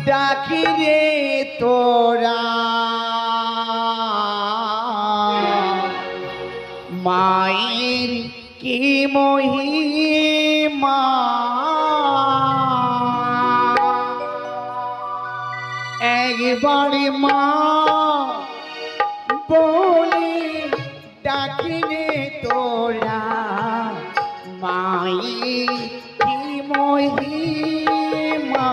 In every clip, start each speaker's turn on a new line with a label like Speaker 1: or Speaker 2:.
Speaker 1: ডাকি রে তোরা মায়ের কি মহিমা একবার মা বলে ডাকি রে তোরা মায়ের কি মহিমা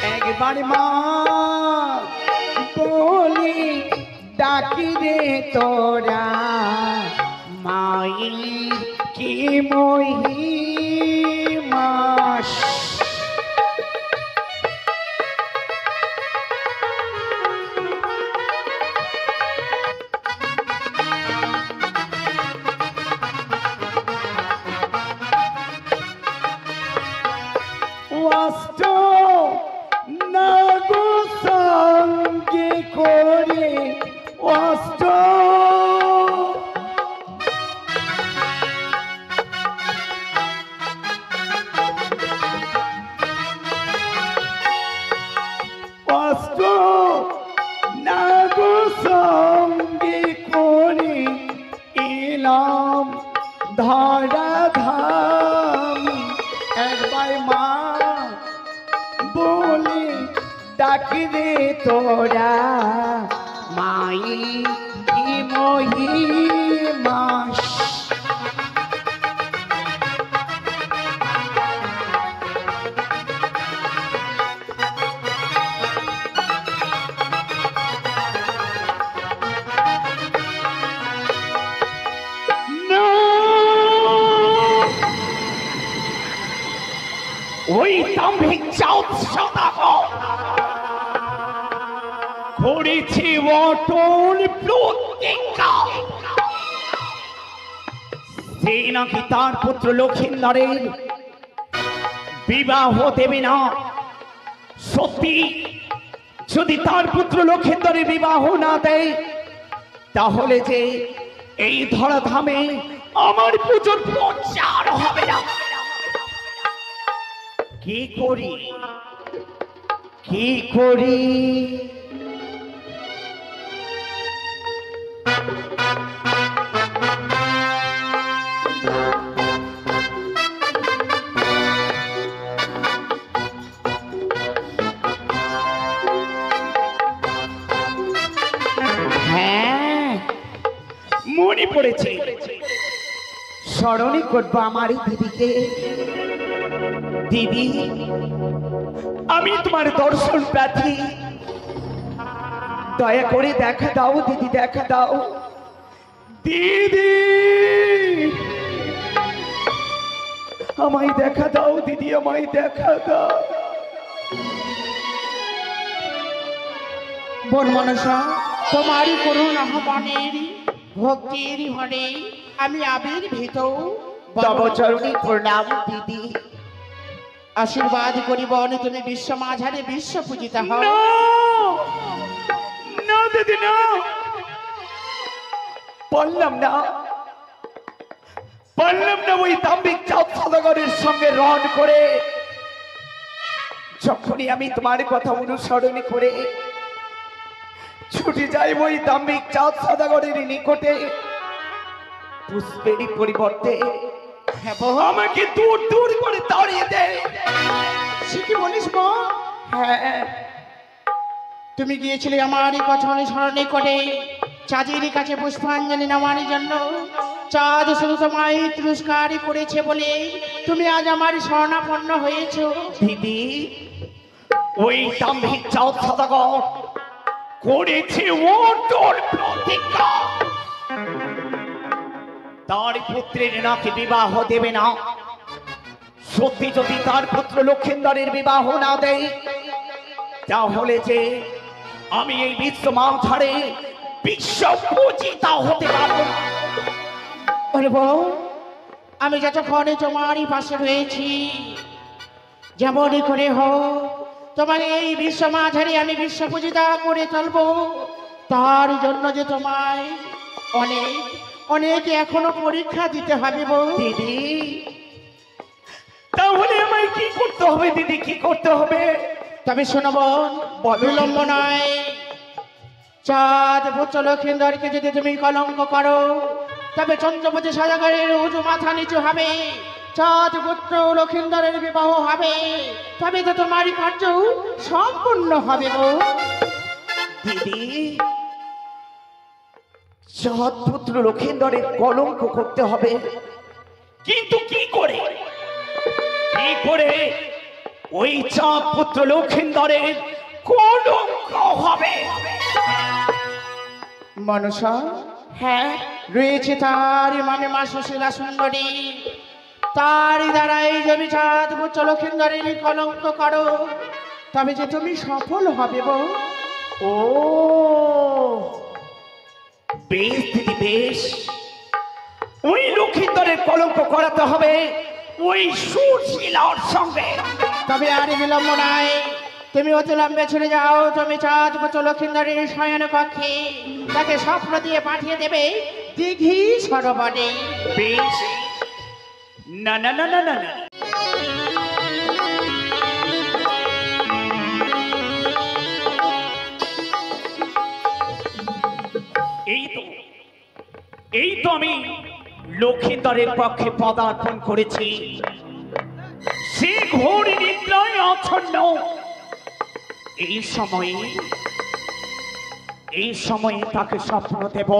Speaker 1: একবার মা বলি ডাকি রে তোরা মায়ের কি মহিমা অষ্ট নাগ সঙ্গে করে অষ্ট অষ্ট নাগ সঙ্গে করে এলাম ধরা ধাম একবার মা বলে ডাকি রে তোরা মাই কি মহিমা ওই দাম্ভিক চাঁদ সদাগর করেছে অটল প্রতিজ্ঞা সে নাকি তার পুত্র লক্ষিন্দরের বিবাহ দেবে না সত্যি যদি তার পুত্র লক্ষিন্দরের বিবাহ না দেয় তাহলে যে এই ধরাধামে আমার পুজোর প্রচার হবে না কি করি কি করি হ্যাঁ মনে পড়েছে স্মরণই করবো আমার দিদিকে দিদি আমি তোমার দর্শন প্রার্থী দয়া করে দেখা দাও দিদি দেখা দাও দিদি আমায় দেখা দাও দিদি আমায় দেখা দাও
Speaker 2: বন মনসা তোমারই করুণ আহ্বানের ভক্তির ঘরে আমি আবির্ভূত
Speaker 1: তব চরণে প্রণাম দিদি
Speaker 2: আশীর্বাদ করিব তুমি বিশ্ব মাঝারে বিশ্ব পূজিতা হও
Speaker 1: না দিদি না বললাম না ওই দাম্ভিক চাঁদ সদাগরের সঙ্গে রণ করে যখনই আমি তোমার কথা অনুসরণ করে ছুটে যাই ওই দাম্ভিক চাঁদ সদাগরের নিকটে পুষ্পেরই পরিবর্তে আমাকে দূর দূর করে তাড়িয়ে দেয়
Speaker 2: সে কি বলিস মা
Speaker 1: হ্যাঁ
Speaker 2: তুমি গিয়েছিলে আমার এই কথা অনুসরণে করে চাঁদের কাছে পুষ্পাঞ্জলি নেওয়ার জন্য চাঁদ শুধু তোমায় তিরস্কারই করেছে বলে তুমি আজ আমার শরণাপন্ন হয়েছো
Speaker 1: দিদি ওই দাম্ভিক চাঁদ সদাগর করেছে অটল প্রতিজ্ঞা তার পুত্রের নাকি বিবাহ দেবে না সত্যি যদি তার পুত্র লক্ষিন্দরের বিবাহ না দেয় তাহলে যে আমি এই বিশ্ব মাঝারে বিশ্ব পূজিতা হতে পারবো না
Speaker 2: ওরে বউ আমি যতক্ষণে তোমারই পাশে রয়েছি যেমনই করে হোক তোমার এই বিশ্ব মাঝারি আমি বিশ্ব পূজিতা করে চলবো, তার জন্য যে তোমায় অনেক অনেক এখনো পরীক্ষা দিতে হবে বউ।
Speaker 1: দিদি তাহলে আমায় কি করতে হবে দিদি, কি করতে হবে?
Speaker 2: তবে শোনো বোন, বিলম্ব নয়। চাঁদ পুত্র লক্ষিন্দরকে যদি তুমি কলঙ্ক করো, তবে চন্দ্রপতি সাজাগরের উঁচু মাথা নিচু হবে, চাঁদ পুত্র লক্ষিন্দরের বিবাহ হবে, তবে তো তোমারই কার্য সম্পূর্ণ হবে গো।
Speaker 1: দিদি চাঁদ পুত্র লক্ষিন্দরের কলঙ্ক করতে হবে, কিন্তু কি করে? কি করে ওই চাঁদ পুত্র লক্ষিন্দরের কলঙ্ক হবে?
Speaker 2: মনসা,
Speaker 1: হ্যাঁ
Speaker 2: রয়েছে তার মানে মা সুশীলা সুন্দরী, তারই দ্বারাই যদি চাঁদ পুত্র লক্ষিন্দরের কলঙ্ক করো, তবে যে তুমি সফল হবে বউ।
Speaker 1: ও বেশ দিদি বেশ, ওই লক্ষিন্দরের কলঙ্ক করাতে হবে ওই সুশীলার সঙ্গে।
Speaker 2: তবে আর বিলম্ব নাই, তুমি অতিলম্বে ছুটে যাও, তুমি চাঁদ পুত্র লক্ষিন্দরের শয়ন কক্ষে তাকে স্বপ্ন দিয়ে পাঠিয়ে দেবে দিঘি সরোবরে।
Speaker 1: বেশ, না না না না না না, এই তো আমি লক্ষিন্দরের পক্ষে পদার্পণ করেছি, সে ঘোর নিদ্রায় আচ্ছন্ন। এই সময়ে তাকে স্বপ্ন দেব।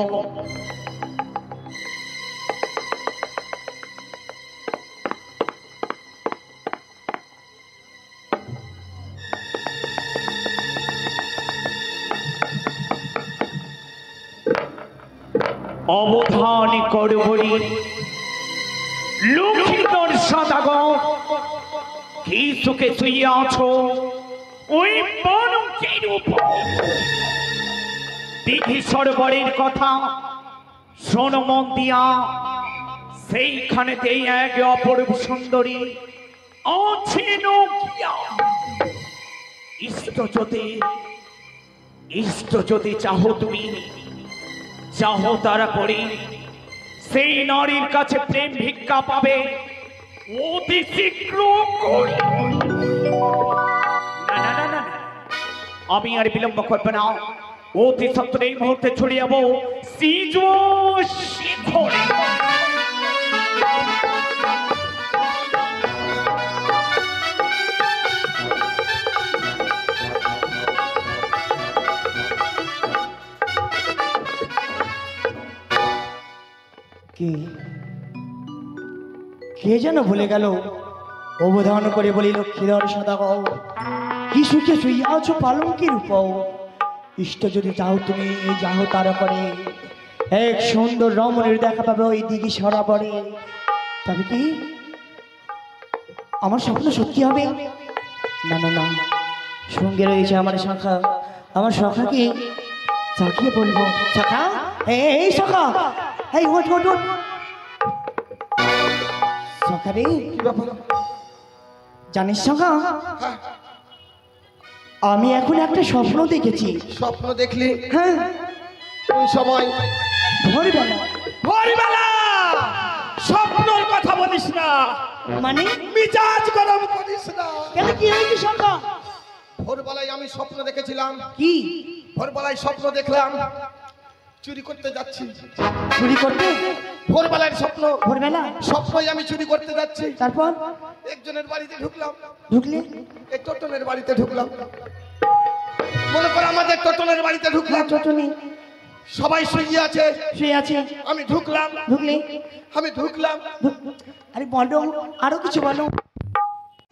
Speaker 1: অবধান করবরি লক্ষিন্দর সদাগর, কি সুখে শুইয়া আছো ওই বনকের উপর। দিঘি সরোবরের কথা শোনো মন দিয়া, সেইখানেতেই এক অপরূপ সুন্দরী আছে নকিয়া। ইষ্ট যদি চাহো তুমি, চাহো তারা করে সেই নারীর কাছে প্রেম ভিক্ষা পাবে অতি শীঘ্র করে। না না না না, আমি আর বিলম্ব করবো না, অতি সত্তর এই মুহূর্তে ছড়িয়ে যাবো সিজ শিখরে।
Speaker 2: কে যেন ভুলে গেল, অবধান করে বলি লক্ষ্মীধর সদাগর, কি সুখে শুইয়া আছো পালঙ্কের উপর। ইষ্ট যদি চাও তুমি যাও তারা করে, এক সুন্দর রমণীর দেখা পাবে ওই দিঘি সরোবরে। তবে কি আমার স্বপ্ন সত্যি হবে? না না না, সঙ্গে রয়েছে আমার শাখা, আমার শাখাকে চাকিয়ে বলবো, শাখা এই শাখা, এই ওঠ ওঠ ওঠ। শাখা রে, জানিস শাখা, আমি এখন একটা স্বপ্ন দেখেছি।
Speaker 3: স্বপ্ন দেখলি?
Speaker 2: হ্যাঁ,
Speaker 3: কোন সময়?
Speaker 2: ভোরবেলা।
Speaker 3: ভোরবেলা? স্বপ্নর কথা বলিস না,
Speaker 2: মানে
Speaker 3: মিজাজ গরম করিস না।
Speaker 2: কেন, কি হয়েছে শাখা?
Speaker 3: ভোরবেলায় আমি স্বপ্ন দেখেছিলাম।
Speaker 2: কি?
Speaker 3: ভোরবেলায় স্বপ্ন দেখলাম চুরি করতে যাচ্ছি।
Speaker 2: চুরি করতে?
Speaker 3: ভোরবেলার স্বপ্ন,
Speaker 2: ভোরবেলা
Speaker 3: স্বপ্নই আমি চুরি করতে যাচ্ছি।
Speaker 2: তারপর
Speaker 3: একজনের বাড়িতে ঢুকলাম।
Speaker 2: ঢুকলে?
Speaker 3: এই টোটনের বাড়িতে ঢুকলাম। মনে করো আমাদের টোটনের বাড়িতে ঢুকলাম।
Speaker 2: চটনি
Speaker 3: সবাই শুয়ে আছে,
Speaker 2: শুয়ে আছে।
Speaker 3: আমি ঢুকলাম।
Speaker 2: ঢুকলে?
Speaker 3: আমি ঢুকলাম।
Speaker 2: আরে বলো, আরো কিছু বলো।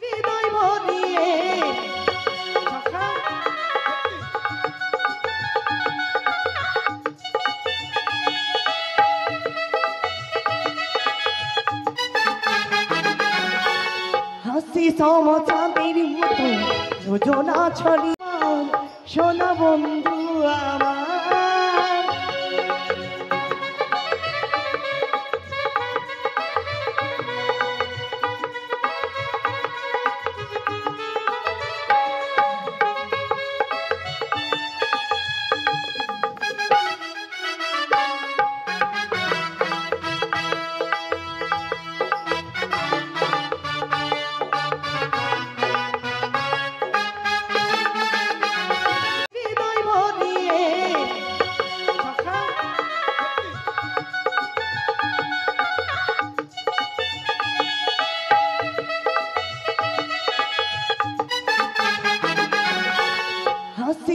Speaker 2: হৃদয় ভরিয়ে শাখা, হাসি সমচাঁদের মতো যোজনা ছড়িয়া সোনা বন্ধু আমার।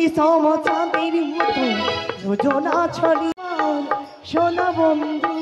Speaker 4: বিষম চাঁদের মতো যোজনা ছড়িয়ে সোনা বন্ধু